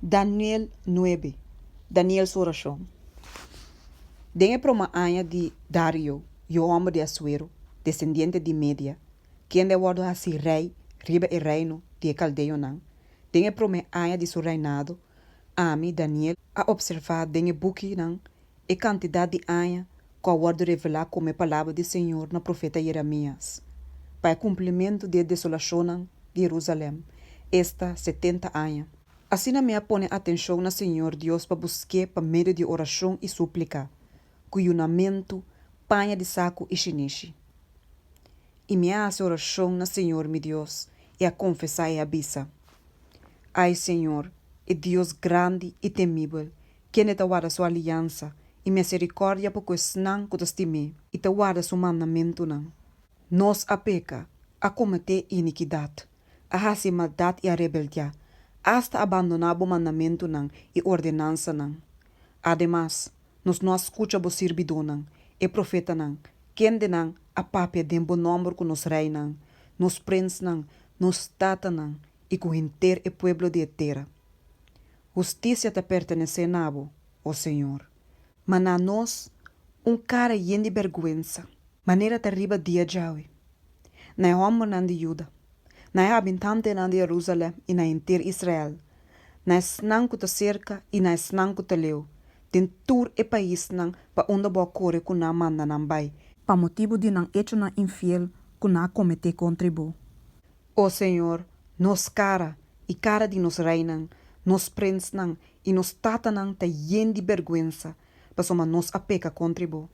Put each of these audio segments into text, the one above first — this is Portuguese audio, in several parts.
Daniel 9. Daniel sua oração. Dengue para uma anha de Dario, o homem de Assuero, descendente de Média, quem de guarda assim rei, riba e reino de Caldeo não. Dengue para uma anha de seu reinado, Ami Daniel a observar dengue buki não e quantidade de anha que a guarda revelar como a palavra do Senhor na profeta Jeremias. Para cumprimento de desolação de Jerusalém, esta 70 anos. Assim me põe atenção na Senhor Deus para buscar por meio de oração e súplica, cunhamento, panha de saco e chiniche. E me hace oração na Senhor meu Deus, e a confessar e abisa. Ai Senhor, é Deus grande e temível, que te guarda sua aliança e misericórdia por questão que te estime, e te guarda seu mandamento não. Nós a peca, a cometer iniquidade, a fazer maldade e a rebeldia, hasta abandonar o mandamento não e ordenança não. Ademais, nós não escuta o servidor não, e profeta não, quem de não a papia de bom número que nos rei não, nos prens não, nos tata não, e com inteiro o pueblo de terra. Justiça te pertenece a nabo, ó Senhor. Mas a nós, cara de vergüenza, maneira terrible dia jaui. Na é homem não de Juda, na é habitante não de Jerusalém e na inteiro Israel, na é snang que te cerca e na é snang que te leu, den tur e país não pa onde boa corre que na manda não vai, pa motivo de não hecho na infiel que na comete contribu. Ó Senhor, nos cara e cara de nos reinan, nos prens não e nos tata não te yen de vergüenza, pa soma nos a peca contribu.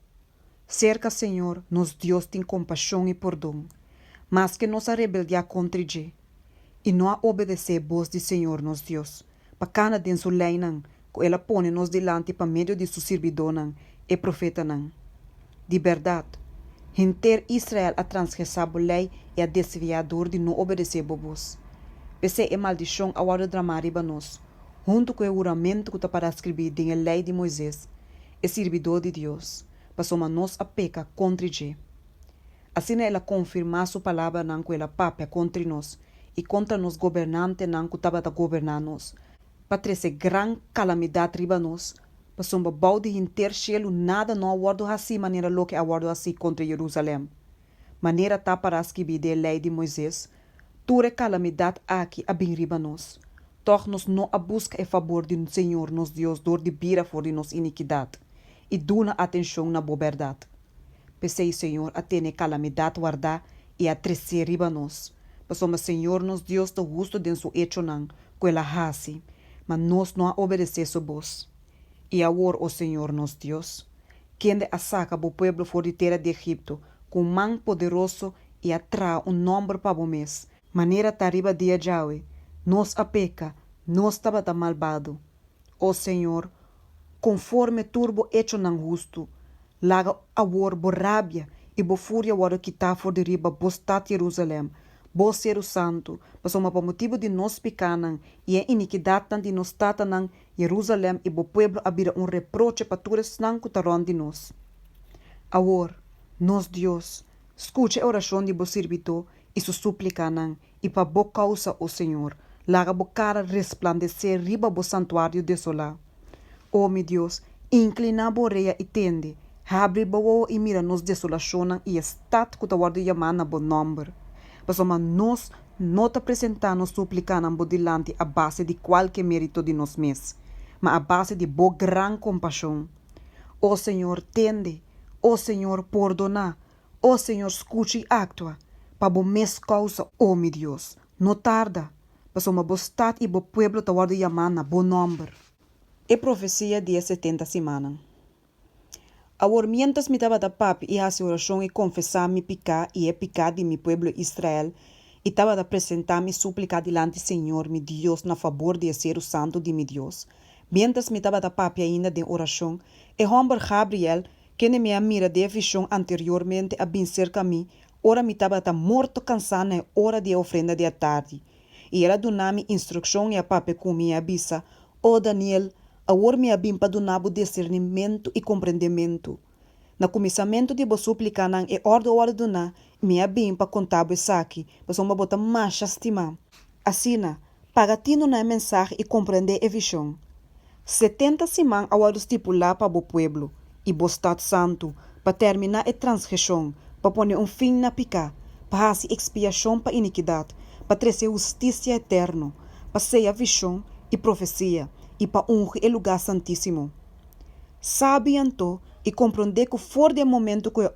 Cerca, Senhor, nos Deus tem compaixão e perdão, mas que nos a rebeldia contra Ele, e não a obedecer a voz do Senhor, nos Deus, para cana de sua lei, que ela põe nos delante para meio de seu servidor e profeta. De verdade, inteiro Israel a transgressar a lei e a desviador de não obedecer a voz. Pese a maldição a hora dramar riba nós, junto com o juramento que está para escrever na lei de Moisés, e servidor de Deus, para somar nós a peca contra Ele. Assim ela confirma sua palavra não com ela papia contra nós e contra nos governantes não que estava a governar nós, para trazer grande calamidade riba nós, para somar balde inteiro cielo nada não aguardo assim maneira lo que aguardo assim contra Jerusalém. Maneira tá para escrever a lei de Moisés, toda calamidade aqui a bem riba nós. Tornos não a busca e favor do Senhor nos Deus dor de bira for de nos iniquidade e duna atenção na boa verdade. Pensei, Senhor, a ter calamidade guardar e a trecer riba nós. Passamos, Senhor, nos Deus do gusto de seu hecho não, com ela raci, mas nós não obedecer sua voz. E agora, ó Senhor, nos Deus, quem de a saca o pueblo for de terra de Egipto, com mão poderoso e atrai número para o mês, maneira tariba dia jaue, nós a peca, nós estava da malvado. Ó Senhor, conforme turbo hecho não justo, laga a war bo rabia e bo fúria war que tá for de riba bo stat Jerusalém, bo ser o santo, passou por motivo de nós pecanan e a iniquidade de nós tatanan Jerusalém e bo pueblo abira reproche para todos não que taron de nós. Agora, nós Deus, escute a oração de bo servidor e su suplicanan e para bo causa o Senhor, laga bo cara resplandecer riba bo santuário desolado. Oh, meu Deus, inclina a boreia e tende, abre boa e mira nos desolação e estat que te guarda chamar na bom nome. Mas nós não te apresentamos suplicando por delante a base de qualquer mérito de nós mesmos, mas a base de boa gran compaixão. Oh Senhor, tende, oh Senhor, perdona, oh Senhor, escute e actua, para bom mes causa, oh meu Deus, não tarda, mas uma boa estado e bom pueblo te guarda chamar na bom nome. E profecia dia 70 semana. Agora, mientras me estava da papi e a oração e confessar mi pecado e pecado de mi pueblo Israel, e estava a apresentar mi súplica delante Senhor, mi Deus, na favor de ser o santo de mi Deus. Mientras me estava da papi ainda de oração, e homem Gabriel, que me mira de visão anteriormente a bem cerca a mim, ora me estava morto cansado na hora de ofrenda de tarde. E ela dona-me instrução e a papi com minha avisa, oh Daniel, agora me abim para donar o discernimento e compreendimento. No começamento de bo suplicar e ordem donar, me abim para contar o saque, para uma bota mais estimar. Assim, pagatino na mensagem e compreender a visão. 70 semanas ao estipular para o pueblo e o Estado Santo para terminar a transgressão, para pôr fim na pica, para fazer expiação para iniquidade, para trazer justiça eterna, para ser a visão e profecia e para ungir o lugar santíssimo. Sabe então e compreender que for de momento que a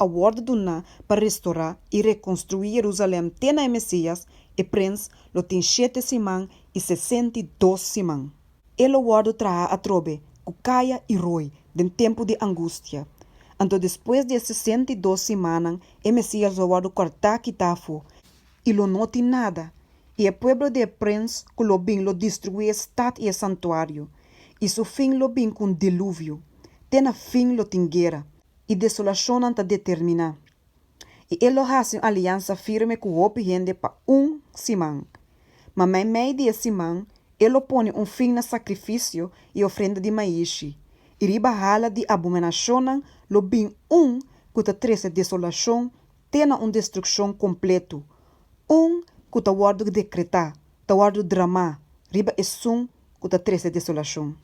ordem do na para restaurar e reconstruir Jerusalém tem a Messias e Prince lo tem 7 semanas e 62 semanas. Ele guarda traz a trobe, que caia e roi, do tempo de angústia. Então, depois de 62 semanas, o Messias lo guarda cortar quitafo, e lo não tem nada. E o povo de Prince, que lo bem lo destruir estado e santuário. E seu fim lo bem com dilúvio. Tem a fim lo tem guerra, e desolação anta determinar. E ele faz uma aliança firme com o gente para semana. Mas meio de semana, ele põe fim no sacrifício e ofrenda de maíz. E riba hala de abominação, lo bem que ta treze desolação, tem uma destruição completa. Que ta guarda decretar, ta guarda drama, riba que ta treze desolação.